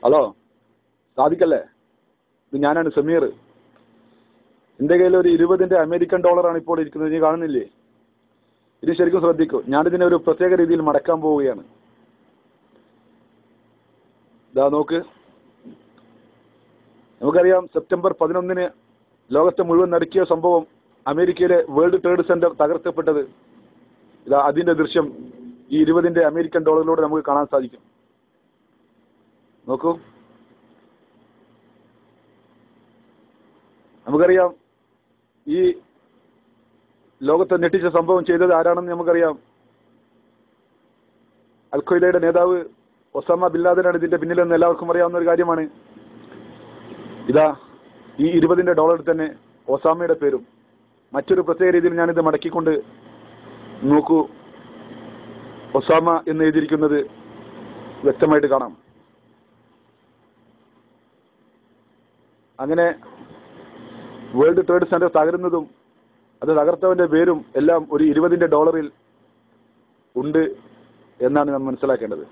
Hello, സാദിക്കല്ലേ? ഇത് ഞാനാണ് സമീർ. എൻ്റെ കയ്യിൽ ഒരു 20 അമേരിക്കൻ ഡോളറാണ് ഇപ്പോൾ ഇരിക്കുന്നത്. നീ കാണുന്നില്ലേ? ഇത് ശരിക്കും ശ്രദ്ധിക്കൂ. ഞാനിതിനെ ഒരു പ്രത്യേക രീതിയിൽ മടക്കാൻ പോവുകയാണ്. ഇതാ നോക്ക്. നമുക്കറിയാം, സെപ്റ്റംബർ 11 ലോകത്തെ മുഴുവൻ നടുക്കിയ സംഭവം, അമേരിക്കയിലെ വേൾഡ് ട്രേഡ് സെന്റർ തകർക്കപ്പെട്ടത്. ഇതാ അതിന്റെ ദൃശ്യം ഈ 20 അമേരിക്കൻ ഡോളറിലൂടെ നമുക്ക് കാണാൻ സാധിക്കും. നോക്കൂ. നമുക്കറിയാം, ഈ ലോകത്തെ ഞെട്ടിച്ച സംഭവം ചെയ്തത് ആരാണെന്ന് നമുക്കറിയാം. അൽ ഖ്വയ്ദയുടെ നേതാവ് ഒസാമ ബിൻ ലാദനാണ് ഇതിന്റെ പിന്നിലെന്ന് എല്ലാവർക്കും അറിയാവുന്ന ഒരു കാര്യമാണ്. ഇതാ ഈ 20 ഡോളറിൽ തന്നെ ഒസാമയുടെ പേരും. മറ്റൊരു പ്രത്യേക രീതിയിൽ ഞാനിത് മടക്കിക്കൊണ്ട് നോക്കൂ. ഒസാമ എന്ന് എഴുതിയിരിക്കുന്നത് വ്യക്തമായിട്ട് കാണാം. അങ്ങനെ വേൾഡ് ട്രേഡ് സെന്റർ തകരുന്നതും അത് തകർത്തവന്റെ പേരും എല്ലാം ഒരു 20 ഡോളറിൽ ഉണ്ട് എന്നാണ് നാം മനസ്സിലാക്കേണ്ടത്.